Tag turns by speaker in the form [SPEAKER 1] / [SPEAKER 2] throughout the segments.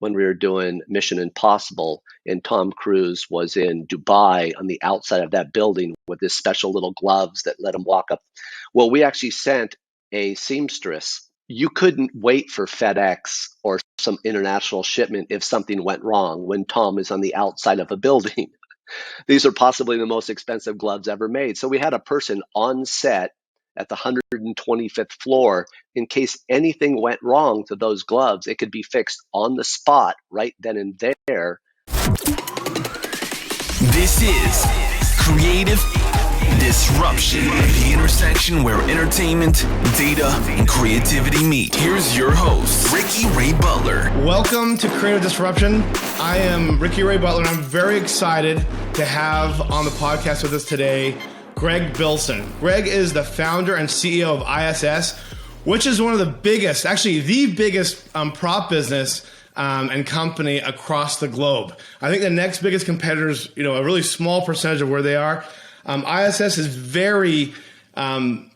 [SPEAKER 1] when we were doing Mission Impossible, and Tom Cruise was in Dubai on the outside of that building with his special little gloves that let him walk up. Well, we actually sent a seamstress. You couldn't wait for FedEx or some international shipment if something went wrong when Tom is on the outside of a building. These are possibly the most expensive gloves ever made. So we had a person on set at the 125th floor in case anything went wrong to those gloves. It could be fixed on the spot right then and there.
[SPEAKER 2] This is Creative Disruption, the intersection where entertainment, data, and creativity meet. Here's your host, Ricky Ray Butler.
[SPEAKER 3] Welcome to Creative Disruption. I am Ricky Ray Butler, and I'm very excited to have on the podcast with us today Gregg Bilson. Gregg is the founder and CEO of ISS, which is one of the biggest, actually the biggest prop business and company across the globe. I think the next biggest competitor is, a really small percentage of where they are. ISS is very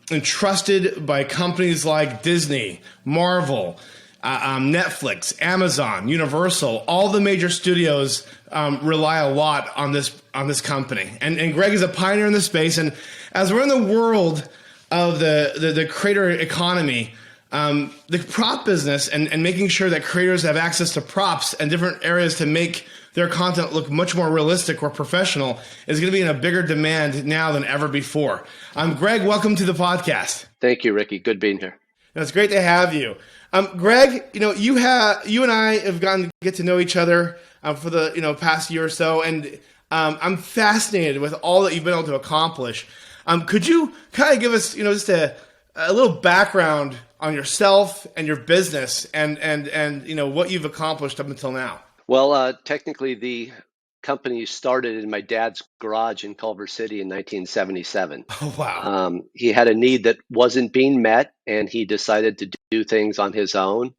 [SPEAKER 3] entrusted by companies like Disney, Marvel, Netflix, Amazon, Universal. All the major studios rely a lot on this company. And Gregg is a pioneer in this space. And as we're in the world of the creator economy, the prop business and making sure that creators have access to props and different areas to make their content look much more realistic or professional is going to be in a bigger demand now than ever before. Gregg, welcome to the podcast.
[SPEAKER 1] Thank you, Ricky. Good being here.
[SPEAKER 3] It's great to have you. Gregg, you and I have gotten to get to know each other for the past year or so, and I'm fascinated with all that you've been able to accomplish. Could you kind of give us just a little background on yourself and your business and what you've accomplished up until now?
[SPEAKER 1] Well, technically, the company started in my dad's garage in Culver City in 1977.
[SPEAKER 3] Oh, wow.
[SPEAKER 1] He had a need that wasn't being met, and he decided to do things on his own.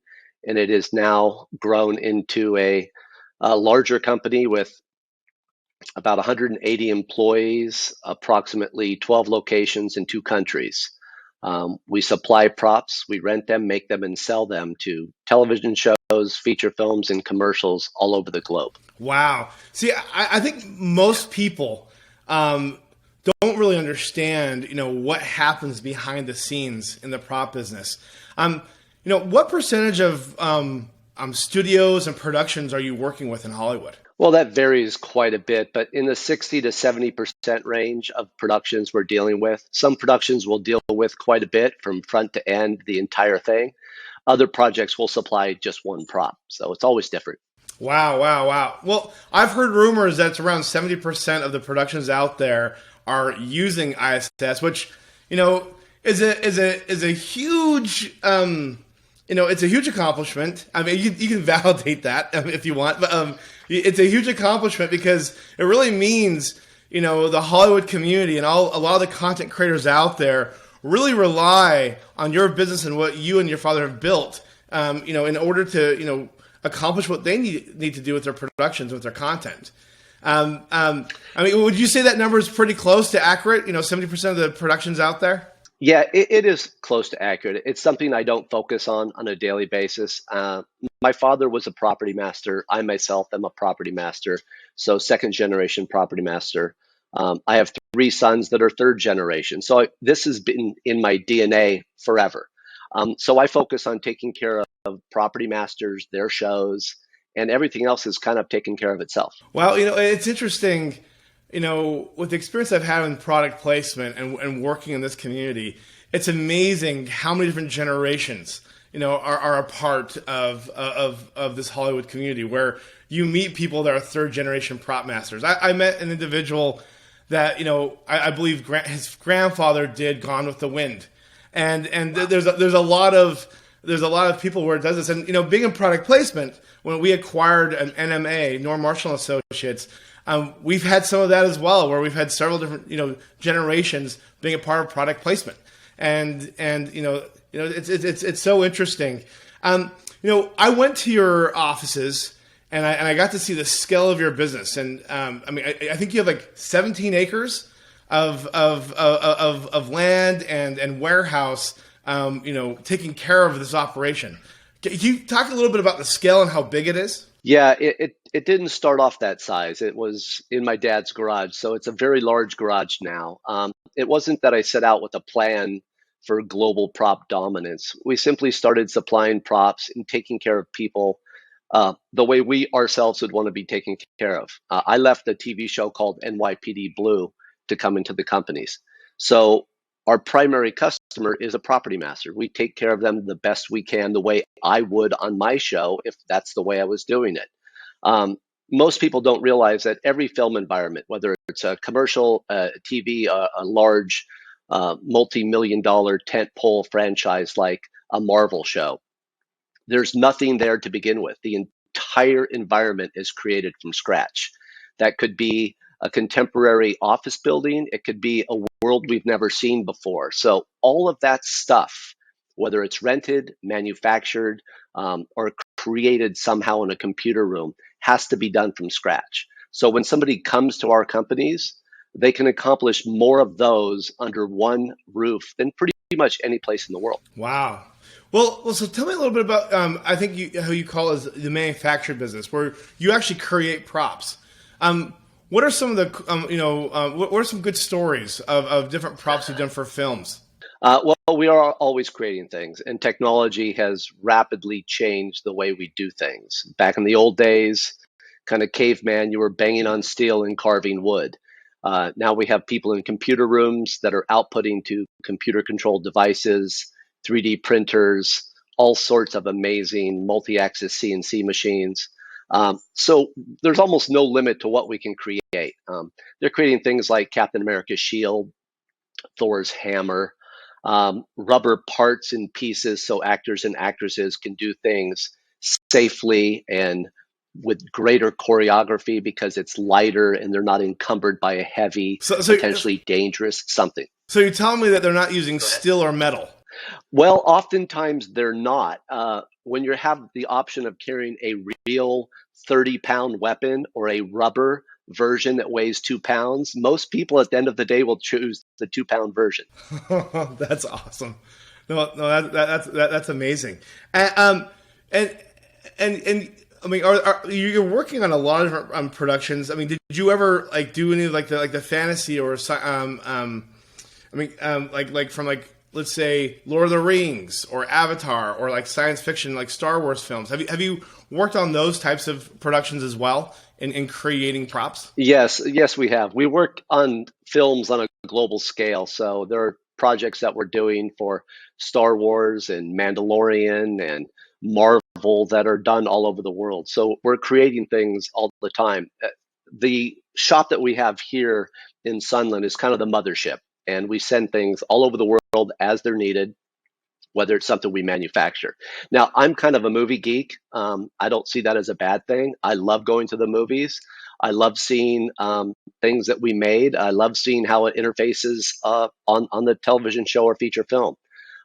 [SPEAKER 1] And it has now grown into a larger company with about 180 employees, approximately 12 locations in 2 countries. We supply props, we rent them, make them, and sell them to television shows, feature films, and commercials all over the globe.
[SPEAKER 3] Wow. See, I think most people don't really understand, what happens behind the scenes in the prop business. What percentage of studios and productions are you working with in Hollywood?
[SPEAKER 1] Well, that varies quite a bit, but in the 60 to 70% range of productions we're dealing with. Some productions will deal with quite a bit from front to end, the entire thing. Other projects will supply just one prop, so it's always different.
[SPEAKER 3] Wow. Well, I've heard rumors that it's around 70% of the productions out there are using ISS, which, is a huge it's a huge accomplishment. I mean, you can validate that if you want, but it's a huge accomplishment because it really means, the Hollywood community and a lot of the content creators out there really rely on your business and what you and your father have built, in order to, accomplish what they need to do with their productions, with their content. Would you say that number is pretty close to accurate? 70% of the productions out there?
[SPEAKER 1] Yeah, it is close to accurate. It's something I don't focus on a daily basis. My father was a property master. I myself am a property master, so second generation property master. I have 3 sons that are third generation. So this has been in my DNA forever. So I focus on taking care of property masters, their shows, and everything else is kind of taken care of itself.
[SPEAKER 3] Well, it's interesting. With the experience I've had in product placement and working in this community, it's amazing how many different generations, are a part of this Hollywood community where you meet people that are third generation prop masters. I met an individual that, I believe his grandfather did Gone with the Wind. And there's a lot of people where it does this. And, being in product placement, when we acquired an NMA, Norm Marshall Associates, we've had some of that as well, where we've had several different, generations being a part of product placement, and it's so interesting. I went to your offices and I got to see the scale of your business, and I think you have like 17 acres of land and warehouse, taking care of this operation. Can you talk a little bit about the scale and how big it is?
[SPEAKER 1] Yeah, it didn't start off that size. It was in my dad's garage, so it's a very large garage now. It wasn't that I set out with a plan for global prop dominance. We simply started supplying props and taking care of people the way we ourselves would want to be taken care of. I left a TV show called NYPD Blue to come into the companies. So our primary customer is a property master. We take care of them the best we can, the way I would on my show if that's the way I was doing it. Um, Most people don't realize that every film environment, whether it's a commercial, TV, a large multi-million dollar tent pole franchise like a Marvel show, there's nothing there to begin with. The entire environment is created from scratch. That could be a contemporary office building, it could be a world we've never seen before. So, all of that stuff, whether it's rented, manufactured, or created somehow in a computer room, has to be done from scratch. So, when somebody comes to our companies, they can accomplish more of those under one roof than pretty much any place in the world.
[SPEAKER 3] Wow. Well, so tell me a little bit about, I think how you call it the manufactured business, where you actually create props. What are some of the, what are some good stories of different props you've done for films?
[SPEAKER 1] Well, we are always creating things, and technology has rapidly changed the way we do things. Back in the old days, kind of caveman, you were banging on steel and carving wood. Now we have people in computer rooms that are outputting to computer controlled devices, 3D printers, all sorts of amazing multi-axis CNC machines. So there's almost no limit to what we can create. They're creating things like Captain America's shield, Thor's hammer, rubber parts and pieces so actors and actresses can do things safely and with greater choreography because it's lighter and they're not encumbered by a heavy, potentially dangerous something.
[SPEAKER 3] So you're telling me that they're not using steel or metal?
[SPEAKER 1] Well, oftentimes they're not. When you have the option of carrying a real 30-pound weapon or a rubber version that weighs 2 pounds, most people at the end of the day will choose the 2-pound version.
[SPEAKER 3] That's awesome. No, that's amazing. And I mean, you're working on a lot of different productions. I mean, did you ever like do any like the fantasy or like from like, let's say, Lord of the Rings or Avatar or like science fiction like Star Wars films? Have you worked on those types of productions as well in creating props?
[SPEAKER 1] Yes, we have. We work on films on a global scale. So there are projects that we're doing for Star Wars and Mandalorian and Marvel that are done all over the world. So we're creating things all the time. The shop that we have here in Sunland is kind of the mothership, and we send things all over the world as they're needed, whether it's something we manufacture. Now, I'm kind of a movie geek. I don't see that as a bad thing. I love going to the movies. I love seeing things that we made. I love seeing how it interfaces on the television show or feature film.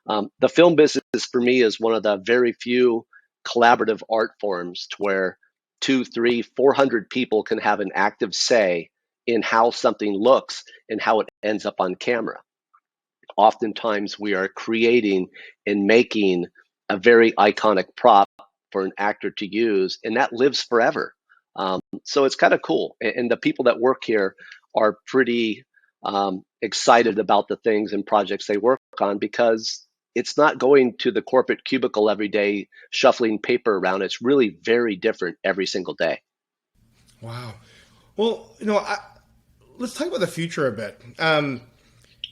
[SPEAKER 1] The film business for me is one of the very few collaborative art forms to where 200, 300, 400 people can have an active say in how something looks and how it ends up on camera. Oftentimes we are creating and making a very iconic prop for an actor to use, and that lives forever. So it's kind of cool. And the people that work here are pretty excited about the things and projects they work on because it's not going to the corporate cubicle every day, shuffling paper around. It's really very different every single day.
[SPEAKER 3] Wow. Well, let's talk about the future a bit.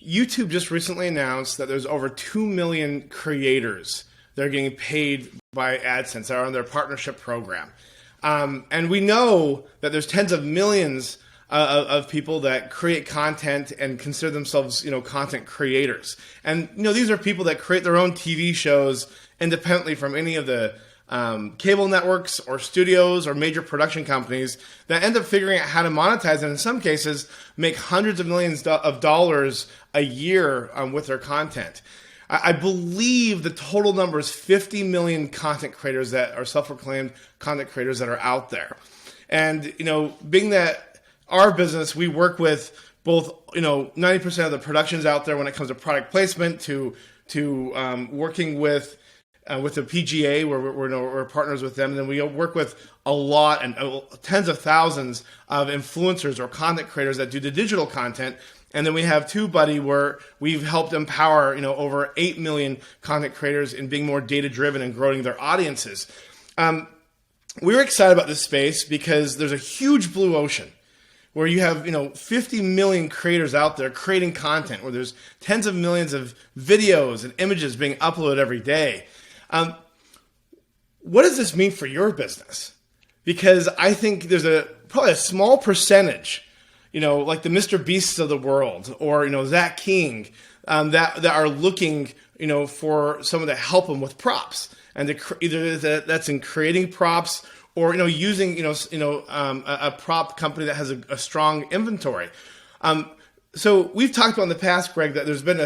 [SPEAKER 3] YouTube just recently announced that there's over 2 million creators that are getting paid by AdSense that are on their partnership program. And we know that there's tens of millions of people that create content and consider themselves, content creators. And, these are people that create their own TV shows independently from any of the cable networks or studios or major production companies that end up figuring out how to monetize and in some cases make hundreds of millions of dollars a year with their content. I believe the total number is 50 million content creators that are self-proclaimed content creators that are out there. And, being that our business, we work with both, 90% of the productions out there when it comes to product placement to working with with the PGA, where we're partners with them. And then we work with a lot and tens of thousands of influencers or content creators that do the digital content. And then we have TubeBuddy, where we've helped empower over 8 million content creators in being more data driven and growing their audiences. We're excited about this space because there's a huge blue ocean where you have 50 million creators out there creating content, where there's tens of millions of videos and images being uploaded every day. What does this mean for your business? Because I think there's probably a small percentage, like the Mr. Beasts of the world, or Zach King, that are looking for someone to help them with props, and either that's in creating props or using a prop company that has a strong inventory. So we've talked about in the past, Greg, that there's been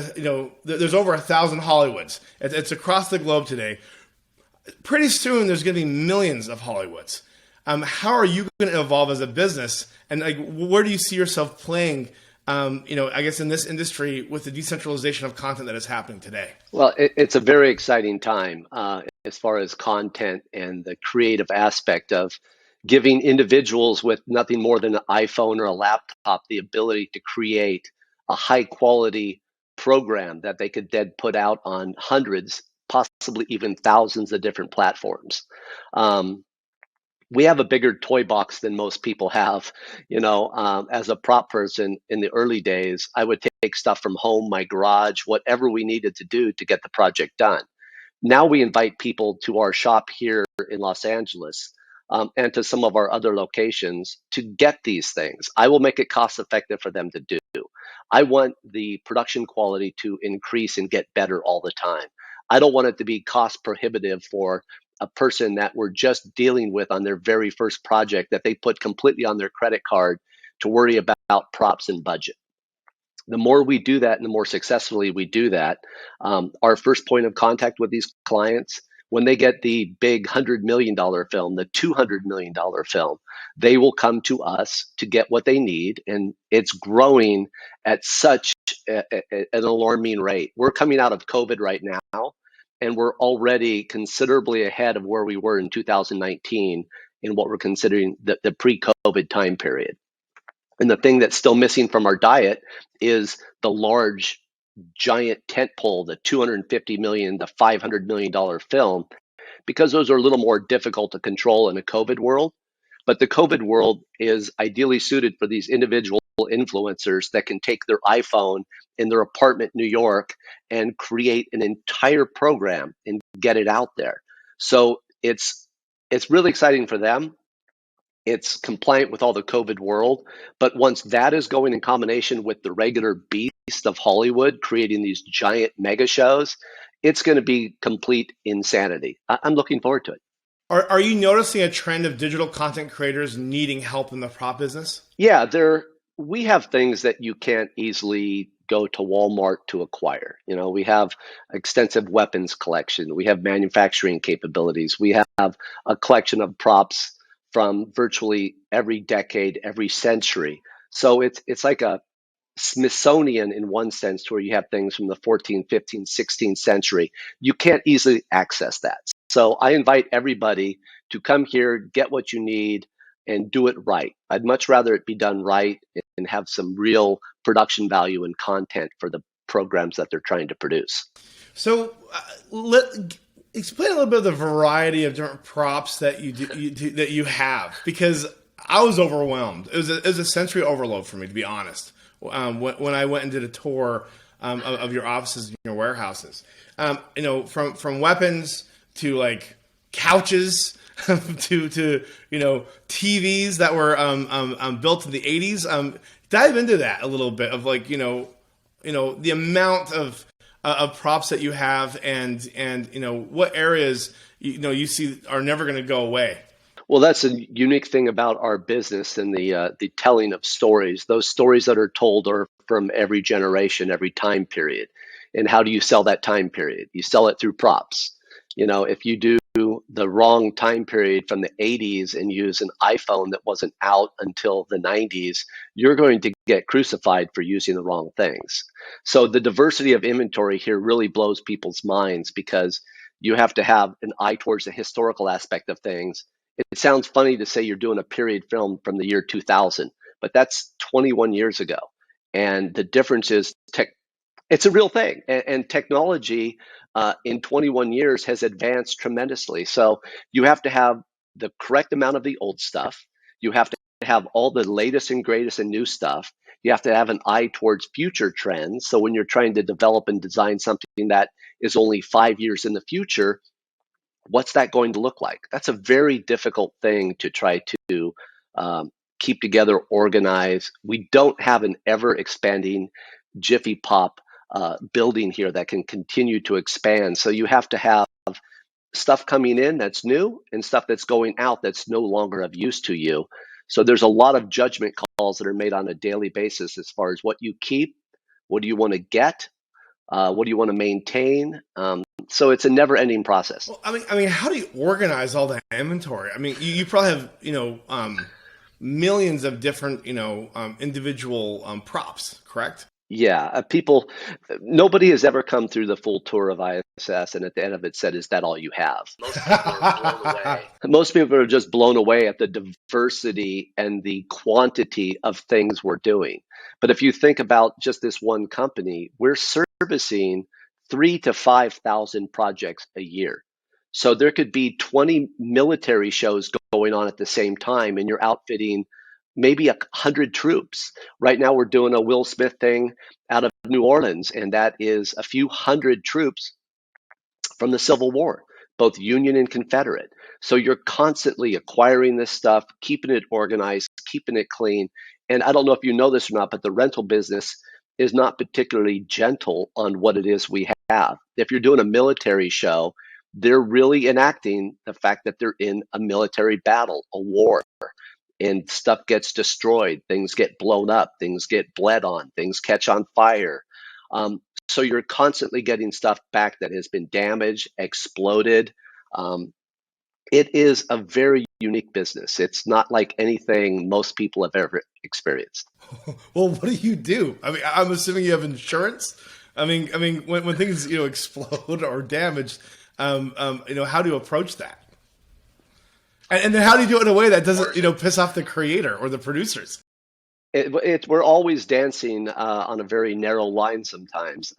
[SPEAKER 3] there's over 1,000 Hollywoods. It's across the globe today. Pretty soon there's going to be millions of Hollywoods. How are you going to evolve as a business, and where do you see yourself playing? I guess in this industry with the decentralization of content that is happening today?
[SPEAKER 1] Well, it's a very exciting time as far as content and the creative aspect of giving individuals with nothing more than an iPhone or a laptop the ability to create a high quality program that they could then put out on hundreds, possibly even thousands of different platforms. We have a bigger toy box than most people have. As a prop person in the early days, I would take stuff from home, my garage, whatever we needed to do to get the project done. Now we invite people to our shop here in Los Angeles and to some of our other locations to get these things. I will make it cost effective for them to do. I want the production quality to increase and get better all the time. I don't want it to be cost prohibitive for a person that we're just dealing with on their very first project that they put completely on their credit card to worry about props and budget. The more we do that and the more successfully we do that, our first point of contact with these clients, when they get the big $100 million film, the $200 million film, they will come to us to get what they need. And it's growing at such an alarming rate. We're coming out of COVID right now, and we're already considerably ahead of where we were in 2019 in what we're considering the pre-COVID time period. And the thing that's still missing from our diet is the large, giant tentpole, the $250 million, the $500 million film, because those are a little more difficult to control in a COVID world. But the COVID world is ideally suited for these individual influencers that can take their iPhone in their apartment in New York and create an entire program and get it out there. So it's really exciting for them. It's compliant with all the COVID world. But once that is going in combination with the regular beast of Hollywood creating these giant mega shows, it's going to be complete insanity. I'm looking forward to it.
[SPEAKER 3] Are you noticing a trend of digital content creators needing help in the prop business?
[SPEAKER 1] Yeah, we have things that you can't easily go to Walmart to acquire. We have extensive weapons collection. We have manufacturing capabilities. We have a collection of props from virtually every decade, every century. So it's like a Smithsonian in one sense, where you have things from the 14th, 15th, 16th century. You can't easily access that. So I invite everybody to come here, get what you need, and do it right. I'd much rather it be done right and have some real production value and content for the programs that they're trying to produce.
[SPEAKER 3] So explain a little bit of the variety of different props that that you have, because I was overwhelmed. It was a sensory overload for me, to be honest. When I went and did a tour of your offices and your warehouses, from weapons to like couches to TVs that were built in the 80s. Dive into that a little bit of the amount of props that you have and what areas you see are never going to go away.
[SPEAKER 1] Well, that's a unique thing about our business and the telling of stories. Those stories that are told are from every generation, every time period. And how do you sell that time period? You sell it through props. If you do the wrong time period from the 80s and use an iPhone that wasn't out until the 90s, you're going to get crucified for using the wrong things. So the diversity of inventory here really blows people's minds, because You have to have an eye towards the historical aspect of things. It sounds funny to say you're doing a period film from the year 2000, but that's 21 years ago. And the difference is it's a real thing. And technology in 21 years has advanced tremendously. So you have to have the correct amount of the old stuff. You have to have all the latest and greatest and new stuff. You have to have an eye towards future trends. So when you're trying to develop and design something that is only 5 years in the future, what's that going to look like? That's a very difficult thing to try to keep together, organize. We don't have an ever expanding Jiffy Pop building here that can continue to expand. So you have to have stuff coming in that's new and stuff that's going out that's no longer of use to you. So there's a lot of judgment calls that are made on a daily basis as far as what you keep, what do you want to get, what do you want to maintain. So it's a never-ending process.
[SPEAKER 3] Well, I mean, how do you organize all that inventory? I mean, you probably have millions of different individual props, correct?
[SPEAKER 1] Yeah, nobody has ever come through the full tour of ISS and at the end of it said, "Is that all you have?" Most people are blown away. Most people are just blown away at the diversity and the quantity of things we're doing. But if you think about just this one company, we're servicing 3,000 to 5,000 projects a year. So there could be 20 military shows going on at the same time, and you're outfitting maybe 100 troops. Right now, we're doing a Will Smith thing out of New Orleans, and that is a few hundred troops from the Civil War, both Union and Confederate. So you're constantly acquiring this stuff, keeping it organized, keeping it clean. And I don't know if you know this or not, but the rental business is not particularly gentle on what it is we have. If you're doing a military show, they're really enacting the fact that they're in a military battle, a war. And stuff gets destroyed, things get blown up, things get bled on, things catch on fire. So you're constantly getting stuff back that has been damaged, exploded. It is a very unique business. It's not like anything most people have ever experienced.
[SPEAKER 3] Well, what do you do? I mean, I'm assuming you have insurance. I mean, when things explode or damage, how do you approach that? And then how do you do it in a way that doesn't, piss off the creator or the producers?
[SPEAKER 1] We're always dancing on a very narrow line sometimes.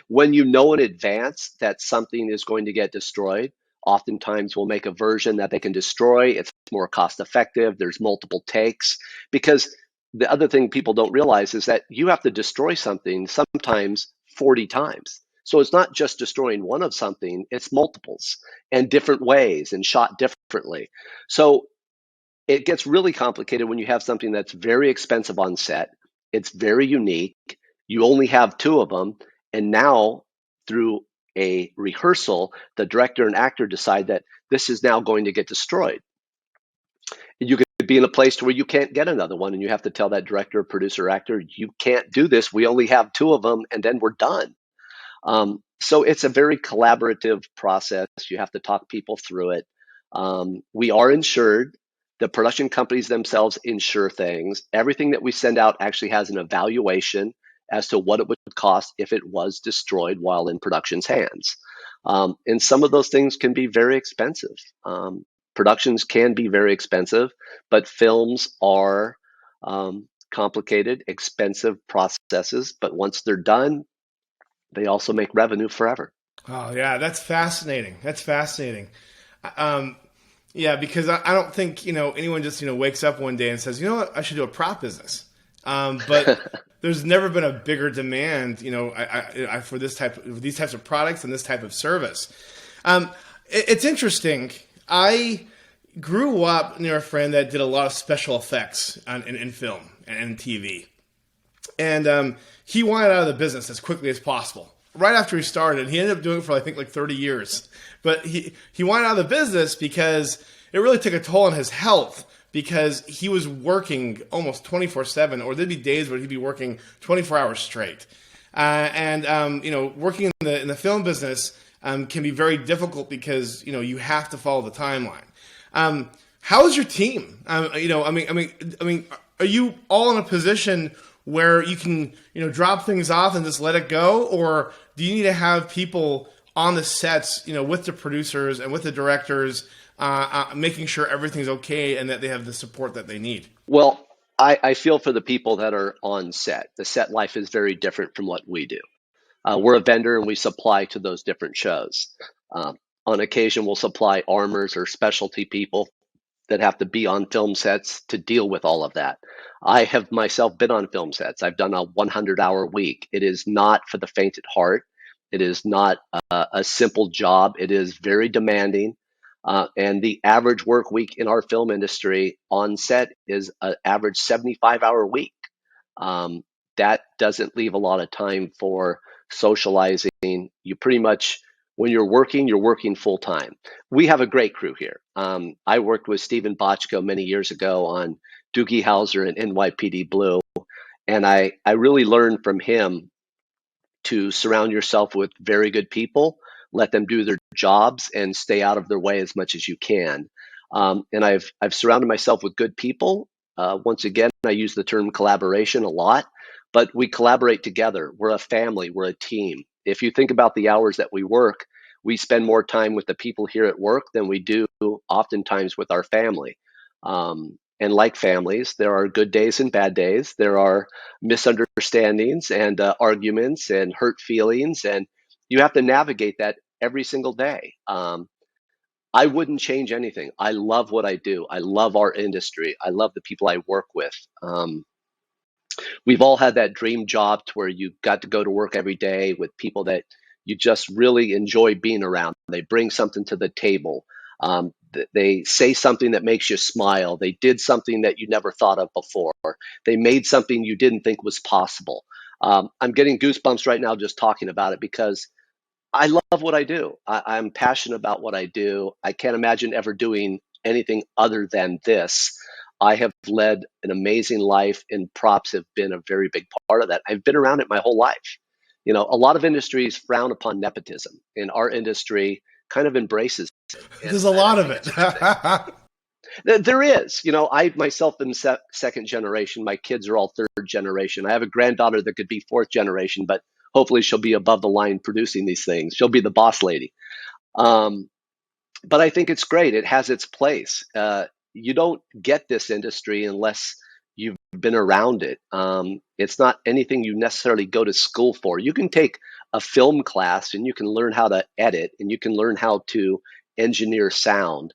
[SPEAKER 1] When you know in advance that something is going to get destroyed, oftentimes we'll make a version that they can destroy. It's more cost effective. There's multiple takes. Because the other thing people don't realize is that you have to destroy something sometimes 40 times. So it's not just destroying one of something, it's multiples and different ways and shot differently. So it gets really complicated when you have something that's very expensive on set. It's very unique. You only have two of them. And now through a rehearsal, the director and actor decide that this is now going to get destroyed. You could be in a place where you can't get another one and you have to tell that director, producer, actor, you can't do this. We only have two of them and then we're done. So it's a very collaborative process. You have to talk people through it. We are insured. The production companies themselves insure things. Everything that we send out actually has an evaluation as to what it would cost if it was destroyed while in production's hands. And some of those things can be very expensive. Productions can be very expensive, but films are complicated, expensive processes. But once they're done, they also make revenue forever.
[SPEAKER 3] Oh, yeah, that's fascinating. That's fascinating. Yeah, because I don't think, anyone just, wakes up one day and says, you know what, I should do a prop business. But there's never been a bigger demand, for these types of products and this type of service. It's interesting. I grew up near a friend that did a lot of special effects in film and TV. And he wanted out of the business as quickly as possible. Right after he started, he ended up doing it for I think like 30 years. But he wanted out of the business because it really took a toll on his health because he was working almost 24/7, or there'd be days where he'd be working 24 hours straight. Working in the film business can be very difficult because you have to follow the timeline. How is your team? Are you all in a position where you can, drop things off and just let it go? Or do you need to have people on the sets, with the producers and with the directors, making sure everything's okay and that they have the support that they need?
[SPEAKER 1] Well, I feel for the people that are on set. The set life is very different from what we do. We're a vendor and we supply to those different shows. On occasion, we'll supply armors or specialty people that have to be on film sets to deal with all of that. I have myself been on film sets. I've done a 100-hour week. It is not for the faint at heart. It is not a simple job. It is very demanding. And the average work week in our film industry on set is an average 75-hour week. That doesn't leave a lot of time for socializing. You pretty much, when you're working full time. We have a great crew here. I worked with Stephen Bochco many years ago on Doogie Howser and NYPD Blue, and I really learned from him to surround yourself with very good people, let them do their jobs, and stay out of their way as much as you can. And I've surrounded myself with good people. Once again, I use the term collaboration a lot, but we collaborate together. We're a family. We're a team. If you think about the hours that we work, we spend more time with the people here at work than we do oftentimes with our family. And like families, there are good days and bad days. There are misunderstandings and arguments and hurt feelings, and you have to navigate that every single day. I wouldn't change anything. I love what I do. I love our industry. I love the people I work with. We've all had that dream job to where you got to go to work every day with people that you just really enjoy being around. They bring something to the table. They say something that makes you smile. They did something that you never thought of before. They made something you didn't think was possible. I'm getting goosebumps right now just talking about it because I love what I do. I'm passionate about what I do. I can't imagine ever doing anything other than this. I have led an amazing life, and props have been a very big part of that. I've been around it my whole life. A lot of industries frown upon nepotism, and our industry kind of embraces it.
[SPEAKER 3] There's a lot of it.
[SPEAKER 1] There is. I myself am second generation. My kids are all third generation. I have a granddaughter that could be fourth generation, but hopefully she'll be above the line producing these things. She'll be the boss lady. But I think it's great. It has its place. You don't get this industry unless you've been around it. It's not anything you necessarily go to school for. You can take a film class and you can learn how to edit and you can learn how to engineer sound.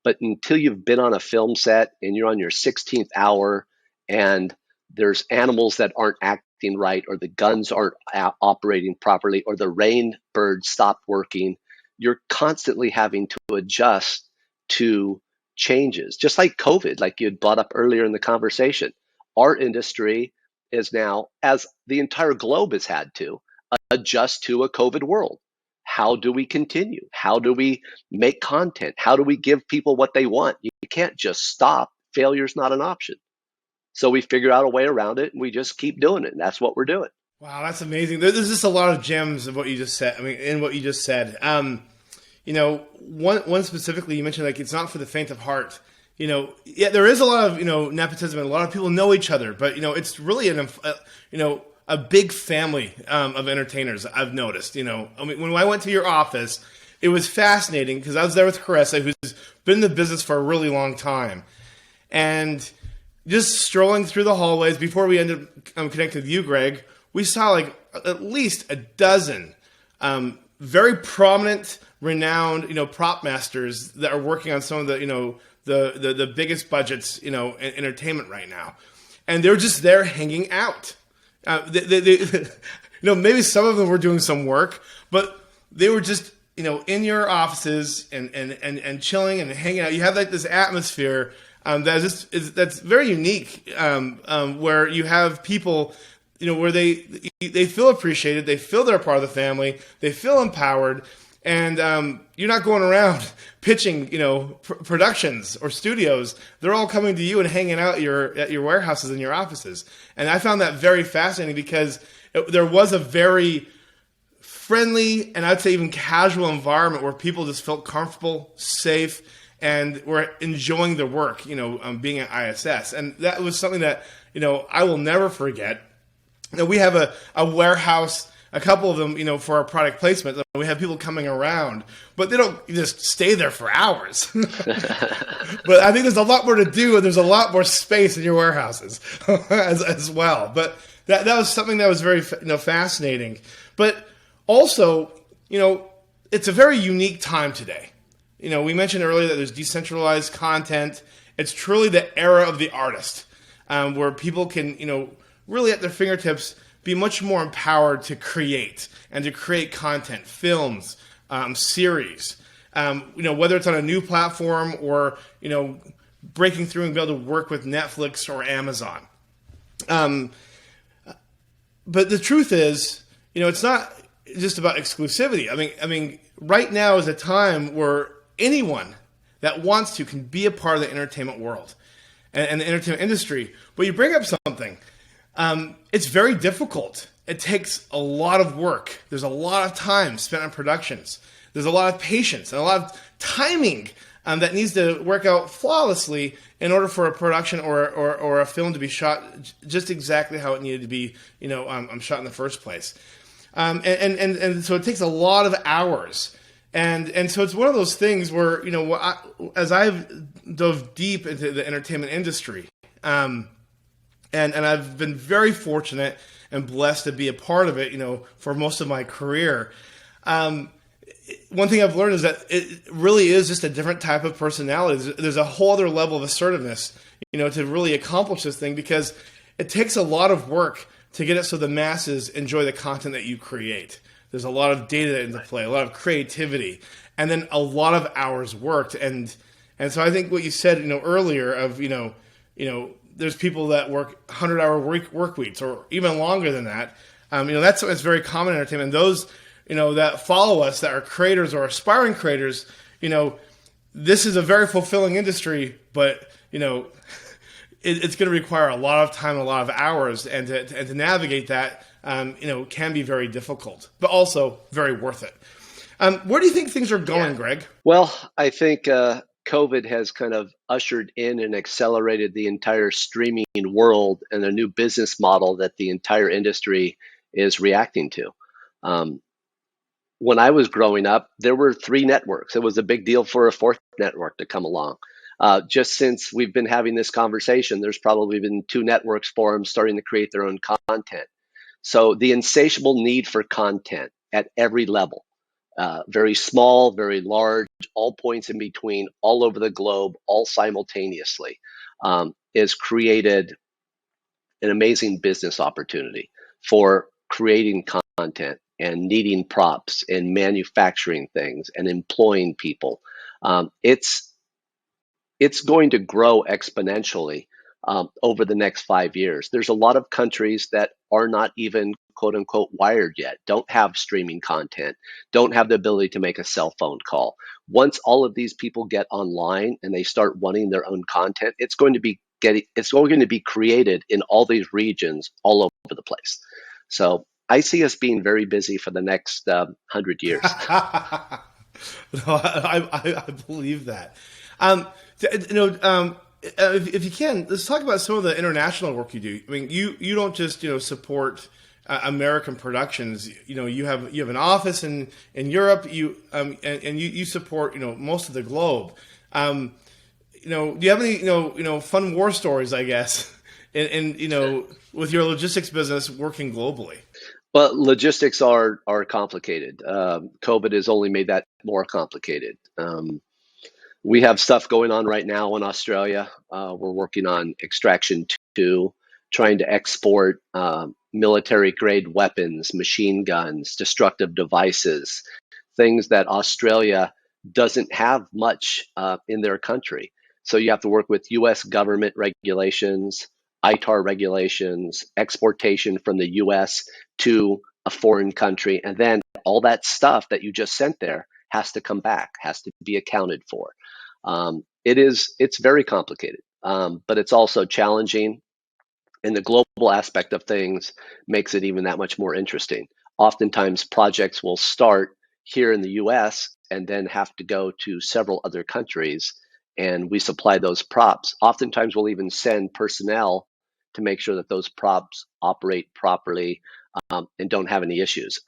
[SPEAKER 1] But until you've been on a film set and you're on your 16th hour and there's animals that aren't acting right, or the guns aren't operating properly, or the rain birds stopped working, you're constantly having to adjust to changes, just like COVID, like you had brought up earlier in the conversation. Our industry is now, as the entire globe has had to, adjust to a COVID world. How do we continue? How do we make content? How do we give people what they want? You can't just stop. Failure's not an option. So we figure out a way around it, and we just keep doing it. And that's what we're doing.
[SPEAKER 3] Wow, that's amazing. There's just a lot of gems of what you just said. In what you just said. One specifically, you mentioned like it's not for the faint of heart. Yeah, there is a lot of nepotism, and a lot of people know each other, but it's really a big family of entertainers. I've noticed. When I went to your office, it was fascinating because I was there with Carissa, who's been in the business for a really long time, and just strolling through the hallways before we ended up connecting with you, Greg, we saw like at least a dozen very prominent, renowned, prop masters that are working on some of the biggest budgets, in entertainment right now, and they're just there hanging out. Maybe some of them were doing some work, but they were just in your offices and chilling and hanging out. You have like this atmosphere that's very unique, where you have people, where they feel appreciated, they feel they're a part of the family, they feel empowered, and you're not going around pitching, productions or studios. They're all coming to you and hanging out at your warehouses and your offices. And I found that very fascinating because there was a very friendly and I'd say even casual environment where people just felt comfortable, safe, and were enjoying their work, being at ISS. And that was something that, I will never forget. We have a warehouse a couple of them, for our product placement, we have people coming around, but they don't just stay there for hours. But I think there's a lot more to do, and there's a lot more space in your warehouses as well. But that was something that was very fascinating. But also, it's a very unique time today. We mentioned earlier that there's decentralized content. It's truly the era of the artist, where people can, really at their fingertips be much more empowered to create and to create content, films, series. Whether it's on a new platform or, breaking through and be able to work with Netflix or Amazon. But the truth is, it's not just about exclusivity. I mean, right now is a time where anyone that wants to can be a part of the entertainment world and the entertainment industry. But you bring up something. It's very difficult. It takes a lot of work. There's a lot of time spent on productions. There's a lot of patience and a lot of timing that needs to work out flawlessly in order for a production or a film to be shot just exactly how it needed to be, shot in the first place. And so it takes a lot of hours. And so it's one of those things where, as I've dove deep into the entertainment industry, and I've been very fortunate and blessed to be a part of it, for most of my career. One thing I've learned is that it really is just a different type of personality. There's a whole other level of assertiveness, to really accomplish this thing, because it takes a lot of work to get it so the masses enjoy the content that you create. There's a lot of data into play, a lot of creativity, and then a lot of hours worked. And so I think what you said, earlier of, there's people that work 100-hour work weeks or even longer than that. That's very common in entertainment. Those, that follow us, that are creators or aspiring creators, this is a very fulfilling industry, but, it's going to require a lot of time, a lot of hours, and to navigate that, can be very difficult, but also very worth it. Where do you think things are going, Greg?
[SPEAKER 1] Well, I think COVID has kind of ushered in and accelerated the entire streaming world and a new business model that the entire industry is reacting to. When I was growing up, there were 3 networks. It was a big deal for a 4th network to come along. Just since we've been having this conversation, there's probably been 2 networks for them starting to create their own content. So the insatiable need for content at every level, very small, very large, all points in between, all over the globe, all simultaneously, is created an amazing business opportunity for creating content and needing props and manufacturing things and employing people. It's going to grow exponentially over the next 5 years. There's a lot of countries that are not even quote unquote wired yet, don't have streaming content, don't have the ability to make a cell phone call. Once all of these people get online and they start wanting their own content, it's going to be created in all these regions all over the place. So I see us being very busy for the next 100 years.
[SPEAKER 3] No, I believe that. If you can, let's talk about some of the international work you do. I mean, you don't just support American productions. You have an office in Europe. You support most of the globe. Do you have any fun war stories? I guess, with your logistics business working globally.
[SPEAKER 1] Well, logistics are complicated. COVID has only made that more complicated. We have stuff going on right now in Australia. We're working on Extraction 2, trying to export military-grade weapons, machine guns, destructive devices, things that Australia doesn't have much in their country. So you have to work with U.S. government regulations, ITAR regulations, exportation from the U.S. to a foreign country, and then all that stuff that you just sent there has to come back, has to be accounted for. It's very complicated, but it's also challenging, and the global aspect of things makes it even that much more interesting. Oftentimes, projects will start here in the U.S. and then have to go to several other countries, and we supply those props. Oftentimes, we'll even send personnel to make sure that those props operate properly, and don't have any issues.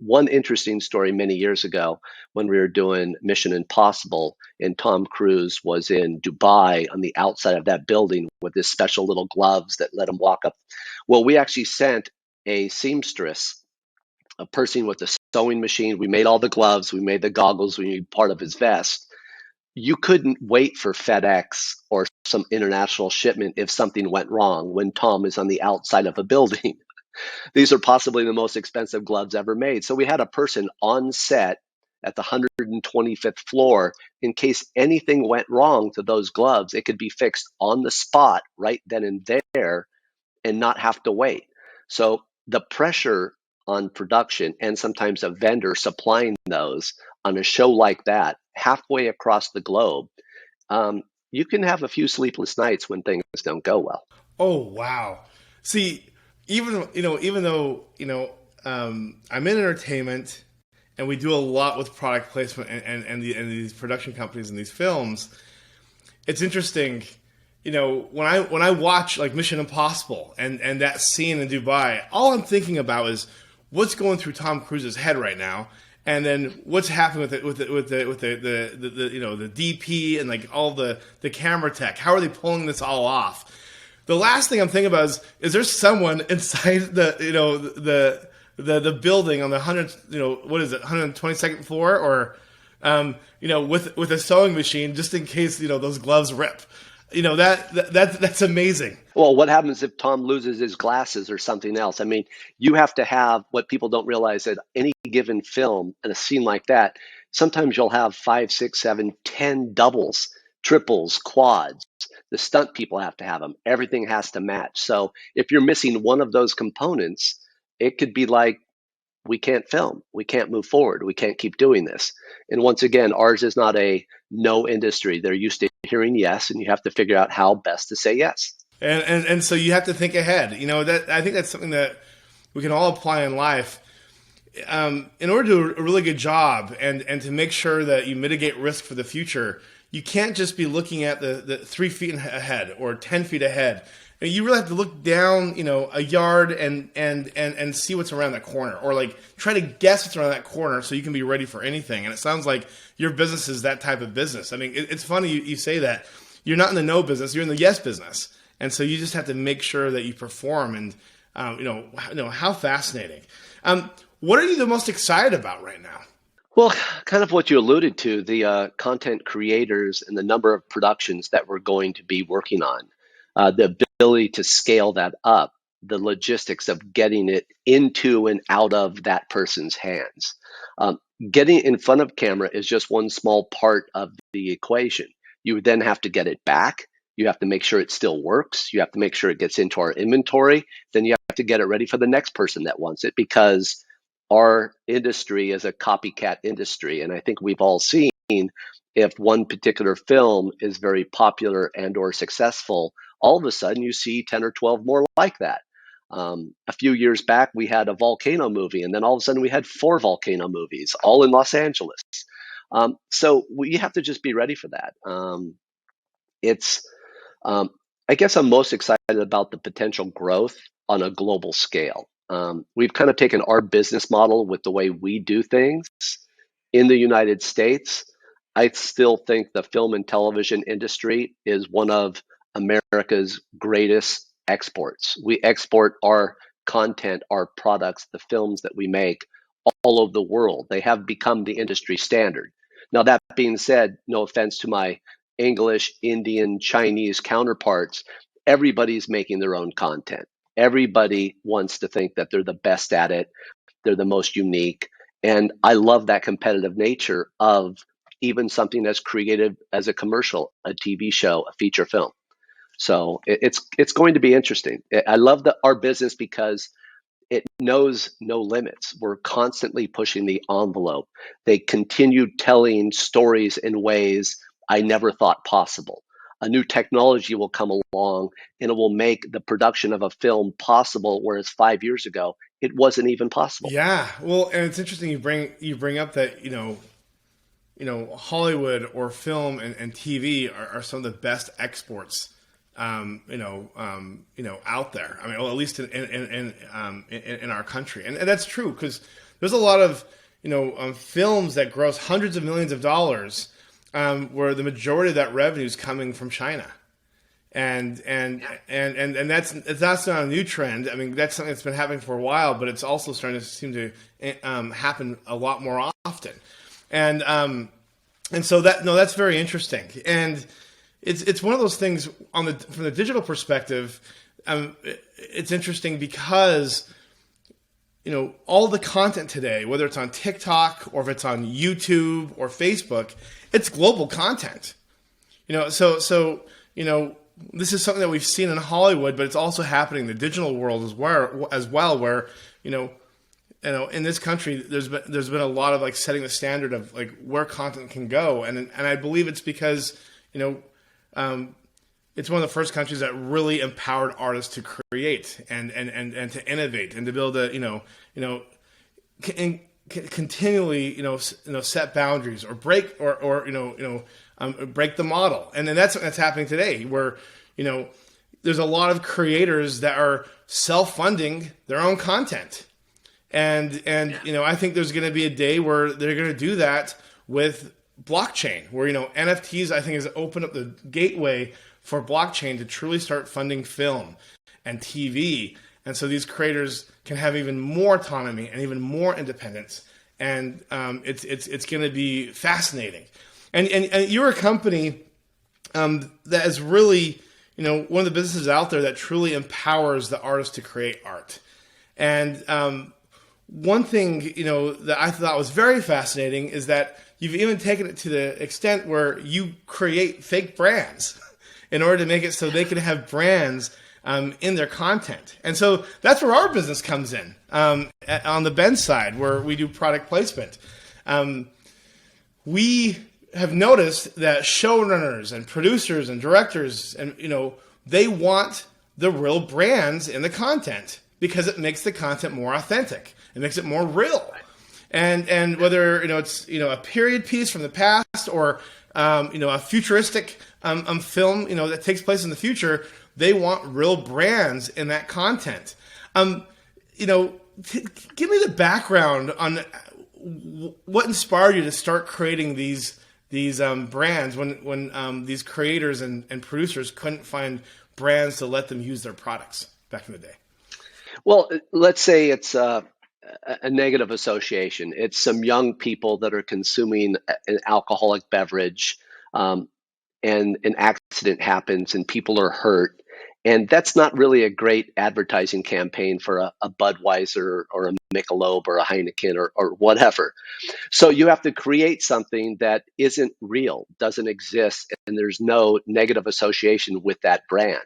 [SPEAKER 1] One interesting story many years ago when we were doing Mission Impossible and Tom Cruise was in Dubai on the outside of that building with this special little gloves that let him walk up. Well, we actually sent a seamstress, a person with a sewing machine. We made all the gloves, we made the goggles, we made part of his vest. You couldn't wait for FedEx or some international shipment if something went wrong when Tom is on the outside of a building. These are possibly the most expensive gloves ever made. So we had a person on set at the 125th floor in case anything went wrong to those gloves. It could be fixed on the spot right then and there and not have to wait. So the pressure on production and sometimes a vendor supplying those on a show like that halfway across the globe, you can have a few sleepless nights when things don't go well.
[SPEAKER 3] Oh wow! See, even though I'm in entertainment, and we do a lot with product placement and these production companies and these films. It's interesting, when I watch like Mission Impossible and that scene in Dubai, all I'm thinking about is what's going through Tom Cruise's head right now, and then what's happening with the DP and like all the camera tech. How are they pulling this all off? The last thing I'm thinking about is there someone inside the building on the 122nd floor or with a sewing machine just in case those gloves rip. That's amazing.
[SPEAKER 1] Well, what happens if Tom loses his glasses or something else? I mean, you have to have what people don't realize that any given film and a scene like that, sometimes you'll have 5, 6, 7, 10 doubles, triples, quads. The stunt people have to have them. Everything has to match. So if you're missing one of those components, it could be like, we can't film, we can't move forward, we can't keep doing this. And once again, ours is not a no industry. They're used to hearing yes, and you have to figure out how best to say yes.
[SPEAKER 3] And so you have to think ahead. That I think that's something that we can all apply in life. In order to do a really good job and to make sure that you mitigate risk for the future, you can't just be looking at the 3 feet ahead or 10 feet ahead. You really have to look down, a yard and see what's around that corner, or like try to guess what's around that corner so you can be ready for anything. And it sounds like your business is that type of business. I mean, it's funny you say that. You're not in the no business, you're in the yes business. And so you just have to make sure that you perform. And how fascinating. What are you the most excited about right now?
[SPEAKER 1] Well, kind of what you alluded to, the content creators and the number of productions that we're going to be working on, the ability to scale that up, the logistics of getting it into and out of that person's hands. Getting in front of camera is just one small part of the equation. You would then have to get it back. You have to make sure it still works. You have to make sure it gets into our inventory. Then you have to get it ready for the next person that wants it, because our industry is a copycat industry. And I think we've all seen if one particular film is very popular and or successful, all of a sudden you see 10 or 12 more like that. A few years back, we had a volcano movie, and then all of a sudden we had 4 volcano movies, all in Los Angeles. So we have to just be ready for that. I guess I'm most excited about the potential growth on a global scale. We've kind of taken our business model with the way we do things in the United States. I still think the film and television industry is one of America's greatest exports. We export our content, our products, the films that we make all over the world. They have become the industry standard. Now, that being said, no offense to my English, Indian, Chinese counterparts, everybody's making their own content. Everybody wants to think that they're the best at it. They're the most unique. And I love that competitive nature of even something as creative as a commercial, a TV show, a feature film. So it's going to be interesting. I love our business because it knows no limits. We're constantly pushing the envelope. They continue telling stories in ways I never thought possible. A new technology will come along and it will make the production of a film possible, whereas 5 years ago, it wasn't even possible.
[SPEAKER 3] Yeah. Well, and it's interesting you bring up that, Hollywood or film and TV are some of the best exports out there. I mean, well, at least in our country, and that's true because there's a lot of films that gross hundreds of millions of dollars, where the majority of that revenue is coming from China. And that's not a new trend. I mean, that's something that's been happening for a while, but it's also starting to seem to happen a lot more often. And so that's very interesting. And it's one of those things from the digital perspective. It's interesting because all the content today, whether it's on TikTok or if it's on YouTube or Facebook, it's global content. This is something that we've seen in Hollywood, but it's also happening in the digital world as well. Where in this country, there's been a lot of setting the standard of where content can go, and I believe it's because it's one of the first countries that really empowered artists to create and to innovate and to build continually set boundaries or break break the model. And then that's happening today where there's a lot of creators that are self-funding their own content. And I think there's going to be a day where they're going to do that with blockchain, where NFTs I think has opened up the gateway for blockchain to truly start funding film and TV. And so these creators can have even more autonomy and even more independence. And it's going to be fascinating. And you're a company that is really, one of the businesses out there that truly empowers the artist to create art. And one thing, that I thought was very fascinating is that you've even taken it to the extent where you create fake brands in order to make it so they can have brands in their content. And so that's where our business comes in, on the Ben side, where we do product placement. We have noticed that showrunners and producers and directors, and they want the real brands in the content because it makes the content more authentic. It makes it more real. And whether it's a period piece from the past or a futuristic film that takes place in the future, they want real brands in that content. Give me the background on what inspired you to start creating these brands when these creators and producers couldn't find brands to let them use their products back in the day.
[SPEAKER 1] Well, let's say it's a negative association. It's some young people that are consuming an alcoholic beverage, and an accident happens and people are hurt. And that's not really a great advertising campaign for a Budweiser or a Michelob or a Heineken or whatever. So you have to create something that isn't real, doesn't exist, and there's no negative association with that brand.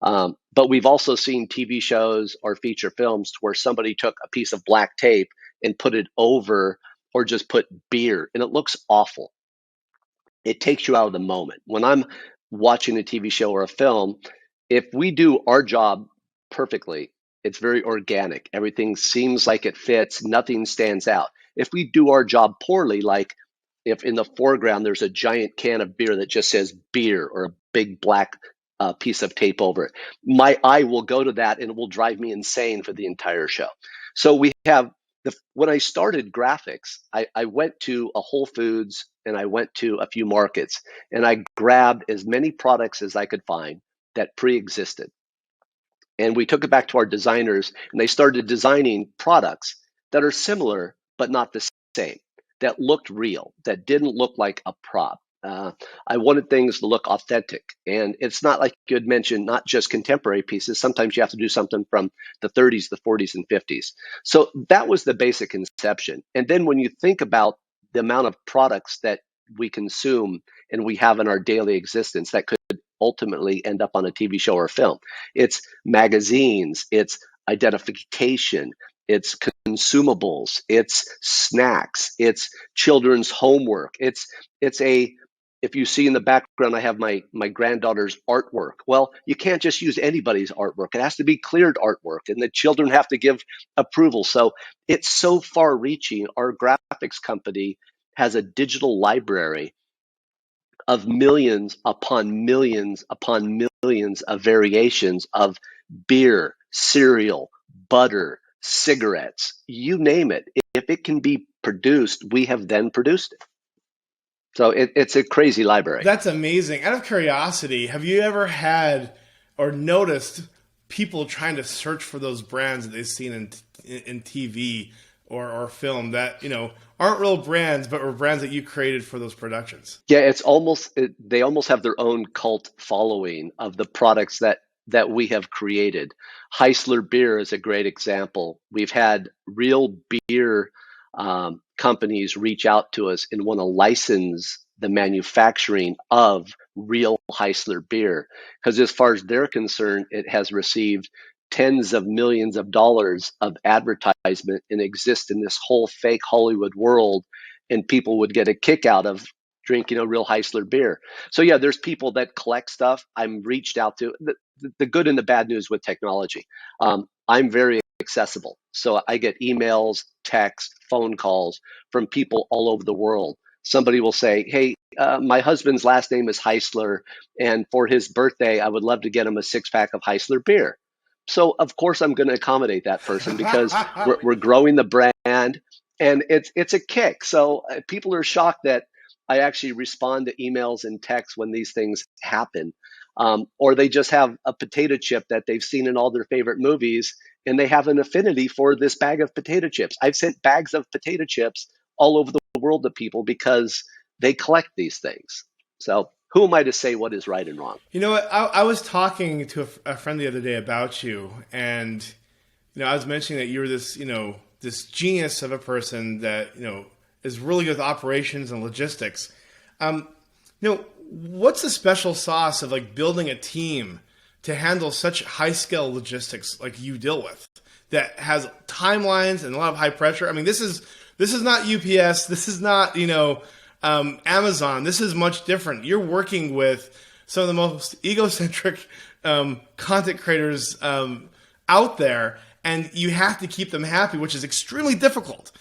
[SPEAKER 1] But we've also seen TV shows or feature films where somebody took a piece of black tape and put it over or just put beer, and it looks awful. It takes you out of the moment. When I'm watching a TV show or a film, if we do our job perfectly, it's very organic. Everything seems like it fits. Nothing stands out. If we do our job poorly, like if in the foreground there's a giant can of beer that just says beer or a big black piece of tape over it, my eye will go to that and it will drive me insane for the entire show. So we have when I started graphics, I went to a Whole Foods and I went to a few markets and I grabbed as many products as I could find that pre-existed. And we took it back to our designers and they started designing products that are similar, but not the same, that looked real, that didn't look like a prop. I wanted things to look authentic. And it's not like you had mentioned, not just contemporary pieces. Sometimes you have to do something from the 30s, the 40s, and 50s. So that was the basic conception. And then when you think about the amount of products that we consume and we have in our daily existence that could ultimately end up on a TV show or a film, it's magazines, it's identification, it's consumables, it's snacks, it's children's homework, it's if you see in the background, I have my granddaughter's artwork. Well, you can't just use anybody's artwork. It has to be cleared artwork, and the children have to give approval. So it's so far reaching. Our graphics company has a digital library of millions upon millions upon millions of variations of beer, cereal, butter, cigarettes, you name it. If it can be produced, we have then produced it. So it's a crazy library.
[SPEAKER 3] That's amazing. Out of curiosity, have you ever had or noticed people trying to search for those brands that they've seen in TV or film that, aren't real brands, but were brands that you created for those productions?
[SPEAKER 1] Yeah, they almost have their own cult following of the products that we have created. Heisler beer is a great example. We've had real beer companies reach out to us and want to license the manufacturing of real Heisler beer because, as far as they're concerned, it has received tens of millions of dollars of advertisement and exists in this whole fake Hollywood world, and people would get a kick out of drinking a real Heisler beer. So yeah, there's people that collect stuff. I'm reached out to. The good and the bad news with technology. I'm very accessible. So I get emails, texts, phone calls from people all over the world. Somebody will say, hey, my husband's last name is Heisler, and for his birthday, I would love to get him a 6-pack of Heisler beer. So of course I'm going to accommodate that person because we're growing the brand, and it's a kick. So people are shocked that I actually respond to emails and texts when these things happen. Or they just have a potato chip that they've seen in all their favorite movies, and they have an affinity for this bag of potato chips. I've sent bags of potato chips all over the world to people because they collect these things. So who am I to say what is right and wrong?
[SPEAKER 3] You know what? I was talking to a friend the other day about you, and I was mentioning that you're this, this genius of a person that is really good with operations and logistics. What's the special sauce of like building a team to handle such high scale logistics like you deal with that has timelines and a lot of high pressure? I mean, this is not UPS. This is not, Amazon. This is much different. You're working with some of the most egocentric content creators out there, and you have to keep them happy, which is extremely difficult.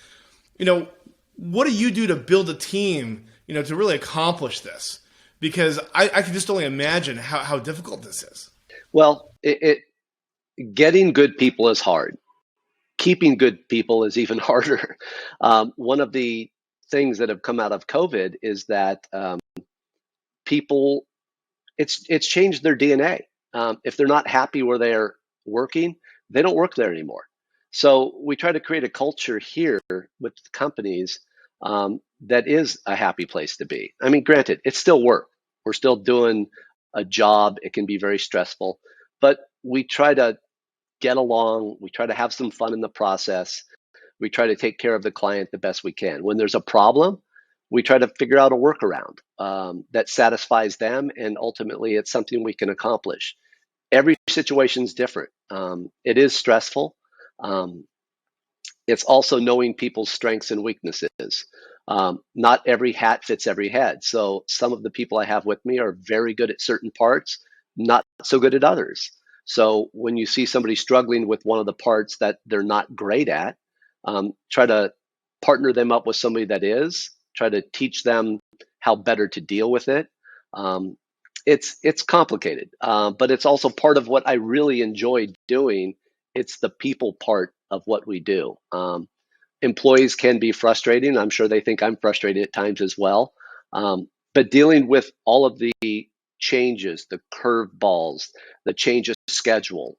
[SPEAKER 3] What do you do to build a team, to really accomplish this? Because I can just only imagine how difficult this is.
[SPEAKER 1] Well, getting good people is hard. Keeping good people is even harder. One of the things that have come out of COVID is that people, it's changed their DNA. If they're not happy where they're working, they don't work there anymore. So we try to create a culture here with companies that is a happy place to be. I mean, granted, it's still work. We're still doing a job. It can be very stressful, but we try to get along. We try to have some fun in the process. We try to take care of the client the best we can. When there's a problem, we try to figure out a workaround that satisfies them, and ultimately it's something we can accomplish. Every situation is different. It is stressful. It's also knowing people's strengths and weaknesses. Not every hat fits every head. So some of the people I have with me are very good at certain parts, not so good at others. So when you see somebody struggling with one of the parts that they're not great at, try to partner them up with somebody that is, try to teach them how better to deal with it. It's complicated, but it's also part of what I really enjoy doing. It's the people part of what we do. Employees can be frustrating. I'm sure they think I'm frustrated at times as well. But dealing with all of the changes, the curveballs, the change of schedule,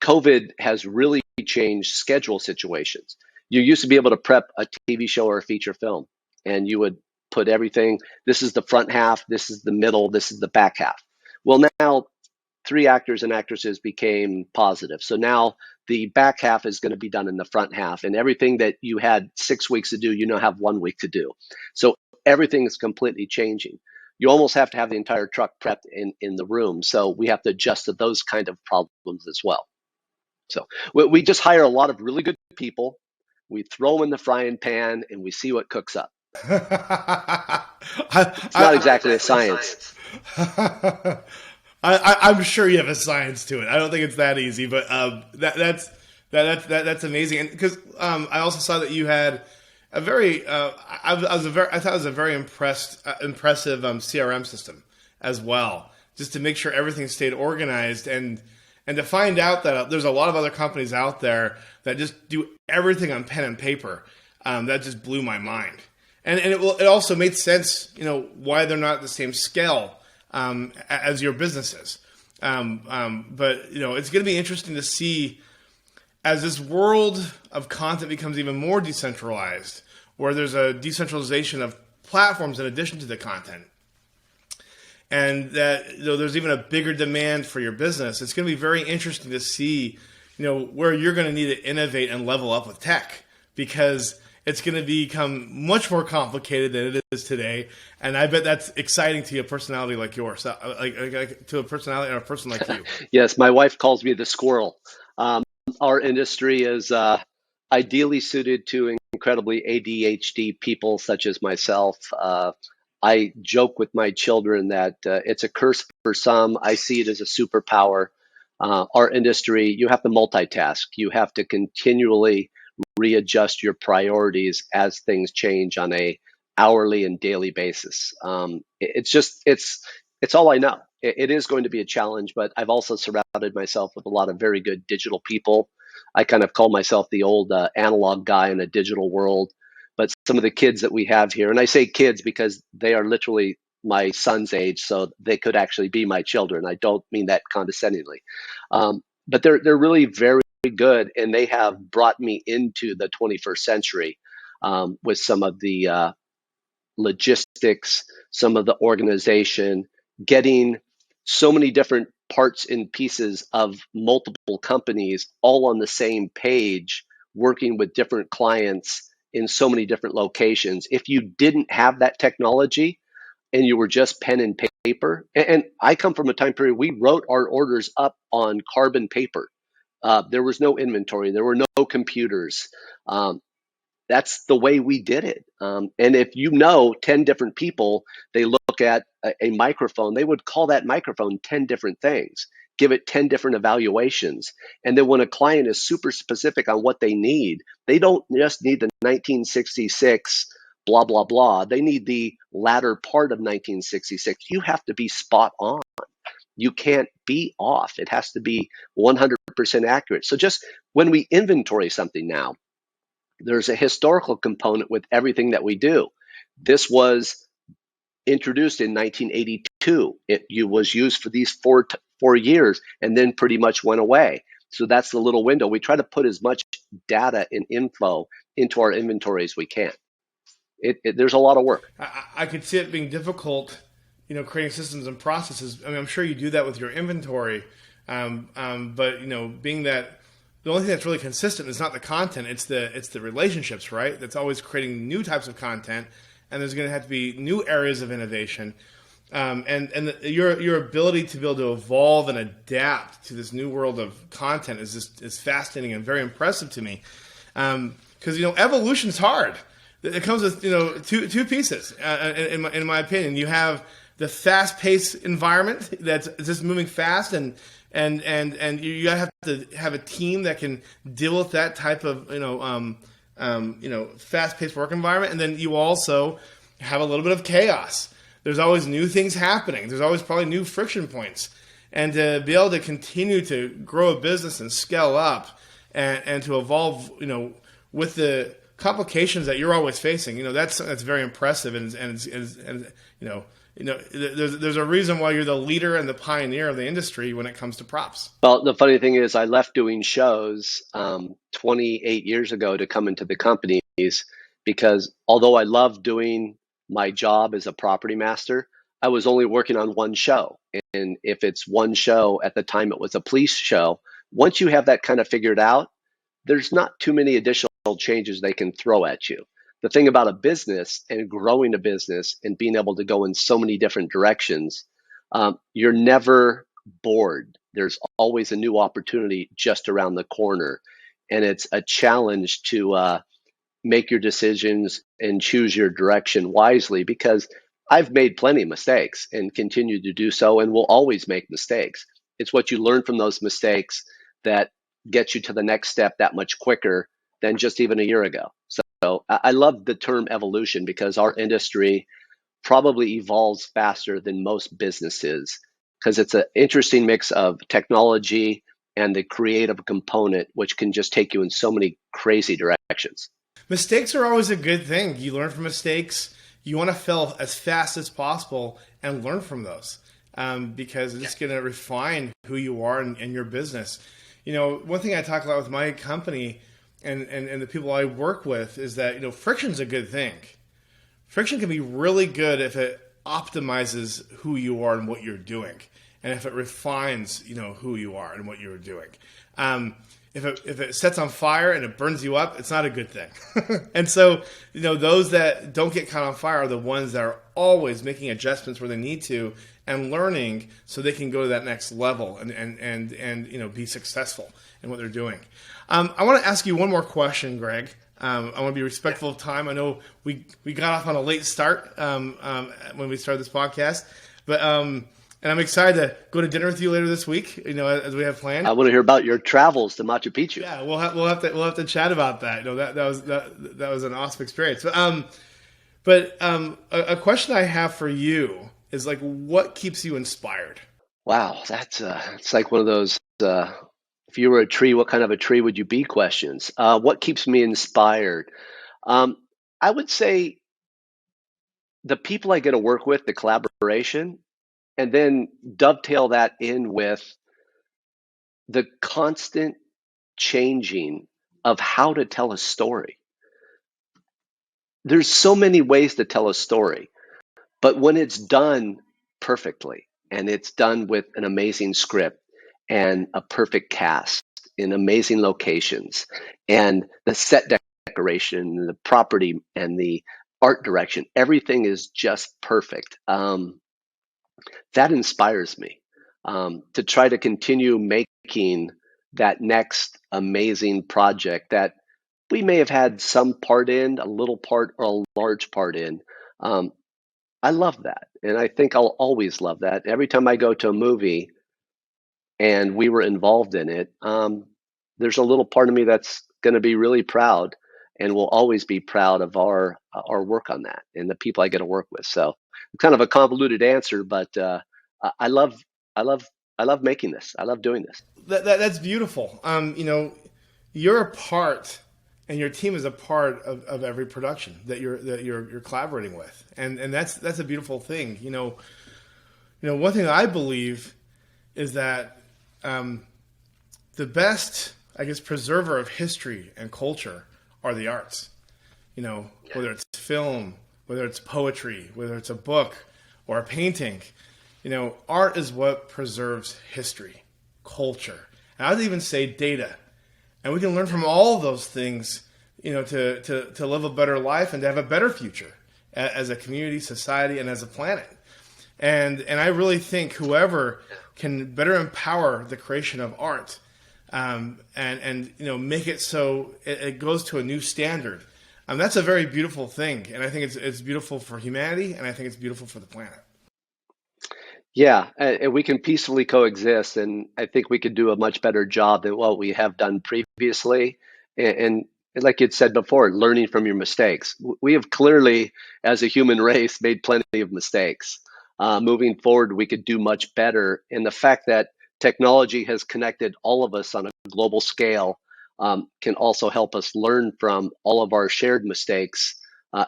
[SPEAKER 1] COVID has really changed schedule situations. You used to be able to prep a TV show or a feature film, and you would put everything, this is the front half, this is the middle, this is the back half. Well, now 3 actors and actresses became positive. So now the back half is going to be done in the front half, and everything that you had 6 weeks to do, you now have 1 week to do. So everything is completely changing. You almost have to have the entire truck prepped in the room. So we have to adjust to those kind of problems as well. So we just hire a lot of really good people. We throw them in the frying pan and we see what cooks up. It's not exactly a science.
[SPEAKER 3] I'm sure you have a science to it. I don't think it's that easy, but that's amazing. And because I also saw that you had a very I thought it was a very impressive CRM system as well, just to make sure everything stayed organized and to find out that there's a lot of other companies out there that just do everything on pen and paper. That just blew my mind, and it also made sense, why they're not the same scale as your businesses. But it's going to be interesting to see as this world of content becomes even more decentralized, where there's a decentralization of platforms in addition to the content, and that there's even a bigger demand for your business. It's going to be very interesting to see, where you're going to need to innovate and level up with tech, because it's going to become much more complicated than it is today. And I bet that's exciting to a personality like yours, like to a personality and a person like you.
[SPEAKER 1] Yes, my wife calls me the squirrel. Our industry is ideally suited to incredibly ADHD people such as myself. I joke with my children that it's a curse for some. I see it as a superpower. Our industry, you have to multitask. You have to continually readjust your priorities as things change on a hourly and daily basis. It's all I know. It is going to be a challenge, but I've also surrounded myself with a lot of very good digital people. I kind of call myself the old analog guy in a digital world. But some of the kids that we have here, and I say kids because they are literally my son's age, so they could actually be my children. I don't mean that condescendingly. But they're really very good, and they have brought me into the 21st century with some of the logistics, some of the organization, getting so many different parts and pieces of multiple companies all on the same page, working with different clients in so many different locations. If you didn't have that technology and you were just pen and paper, and I come from a time period, we wrote our orders up on carbon paper. There was no inventory. There were no computers. That's the way we did it. And if 10 different people, they look at a microphone, they would call that microphone 10 different things, give it 10 different evaluations. And then when a client is super specific on what they need, they don't just need the 1966 blah, blah, blah. They need the latter part of 1966. You have to be spot on. You can't be off. It has to be 100% accurate. So just when we inventory something now, there's a historical component with everything that we do. This was introduced in 1982. It was used for these four years and then pretty much went away. So that's the little window. We try to put as much data and info into our inventory as we can. There's a lot of work.
[SPEAKER 3] I could see it being difficult, creating systems and processes. I mean, I'm sure you do that with your inventory, but being that the only thing that's really consistent is not the content; it's the relationships, right? That's always creating new types of content, and there's going to have to be new areas of innovation, and your ability to be able to evolve and adapt to this new world of content is fascinating and very impressive to me, because evolution's hard. It comes with two pieces. In my opinion, you have the fast-paced environment that's just moving fast, and you gotta have to have a team that can deal with that type of fast-paced work environment. And then you also have a little bit of chaos. There's always new things happening. There's always probably new friction points, and to be able to continue to grow a business and scale up and to evolve, with the complications that you're always facing, that's very impressive, and there's a reason why you're the leader and the pioneer of the industry when it comes to props.
[SPEAKER 1] Well, the funny thing is, I left doing shows 28 years ago to come into the companies, because although I loved doing my job as a property master, I was only working on one show. And if it's one show, at the time it was a police show, once you have that kind of figured out, there's not too many additional changes they can throw at you. The thing about a business and growing a business and being able to go in so many different directions, you're never bored. There's always a new opportunity just around the corner. And it's a challenge to make your decisions and choose your direction wisely, because I've made plenty of mistakes and continue to do so, and will always make mistakes. It's what you learn from those mistakes that gets you to the next step that much quicker than just even a year ago. So I love the term evolution because our industry probably evolves faster than most businesses because it's an interesting mix of technology and the creative component, which can just take you in so many crazy directions.
[SPEAKER 3] Mistakes are always a good thing. You learn from mistakes. You want to fail as fast as possible and learn from those because it's going to refine who you are in your business. One thing I talk about with my company and the people I work with is that, friction's a good thing. Friction can be really good if it optimizes who you are and what you're doing, and if it refines, who you are and what you're doing. If it sets on fire and it burns you up, it's not a good thing. And so, those that don't get caught on fire are the ones that are always making adjustments where they need to and learning so they can go to that next level and be successful in what they're doing. I want to ask you one more question, Gregg. I want to be respectful of time. I know we got off on a late start when we started this podcast, but and I'm excited to go to dinner with you later this week. As we have planned.
[SPEAKER 1] I want to hear about your travels to Machu Picchu.
[SPEAKER 3] Yeah, we'll have to chat about that. That was an awesome experience. But a question I have for you is what keeps you inspired?
[SPEAKER 1] Wow, that's it's like one of those. If you were a tree, what kind of a tree would you be? Questions. What keeps me inspired? I would say the people I get to work with, the collaboration, and then dovetail that in with the constant changing of how to tell a story. There's so many ways to tell a story, but when it's done perfectly and it's done with an amazing script and a perfect cast in amazing locations and the set decoration, the property and the art direction, everything is just perfect. That inspires me to try to continue making that next amazing project that we may have had some part in, a little part or a large part in. I love that. And I think I'll always love that. Every time I go to a movie and we were involved in it, there's a little part of me that's going to be really proud and will always be proud of our work on that and the people I get to work with. So it's kind of a convoluted answer, but I love making this. I love doing this.
[SPEAKER 3] That's beautiful. You're a part, and your team is a part of every production that you're collaborating with, and that's a beautiful thing. One thing that I believe is that the best, preserver of history and culture are the arts. Whether it's film, whether it's poetry, whether it's a book or a painting, art is what preserves history, culture, and I'd even say data. And we can learn from all of those things, to live a better life and to have a better future as a community, society, and as a planet. And I really think whoever can better empower the creation of art, and make it so it goes to a new standard. That's a very beautiful thing, and I think it's beautiful for humanity, and I think it's beautiful for the planet.
[SPEAKER 1] Yeah, and we can peacefully coexist, and I think we could do a much better job than what we have done previously. And like you'd said before, learning from your mistakes. We have clearly, as a human race, made plenty of mistakes. Moving forward, we could do much better. And the fact that technology has connected all of us on a global scale can also help us learn from all of our shared mistakes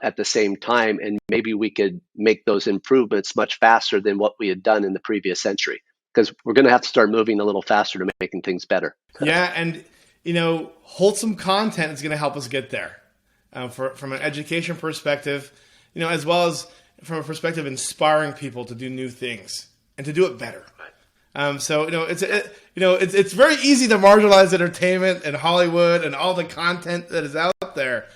[SPEAKER 1] at the same time. And maybe we could make those improvements much faster than what we had done in the previous century, because we're going to have to start moving a little faster to making things better.
[SPEAKER 3] Yeah, and wholesome content is going to help us get there from an education perspective, as well as from a perspective of inspiring people to do new things and to do it better. So it's very easy to marginalize entertainment and Hollywood and all the content that is out there,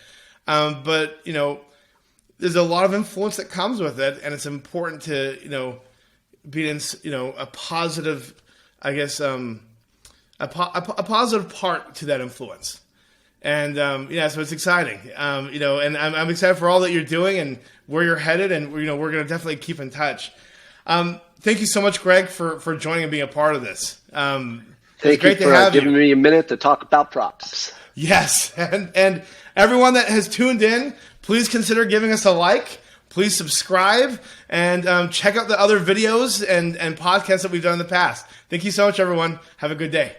[SPEAKER 3] but there's a lot of influence that comes with it, and it's important to be in a positive, a positive part to that influence. And so it's exciting, and I'm excited for all that you're doing and where you're headed, and we're going to definitely keep in touch. Thank you so much, Gregg, for joining and being a part of this.
[SPEAKER 1] Thank you for giving me a minute to talk about props.
[SPEAKER 3] Yes, and everyone that has tuned in, please consider giving us a like. Please subscribe and check out the other videos and podcasts that we've done in the past. Thank you so much, everyone. Have a good day.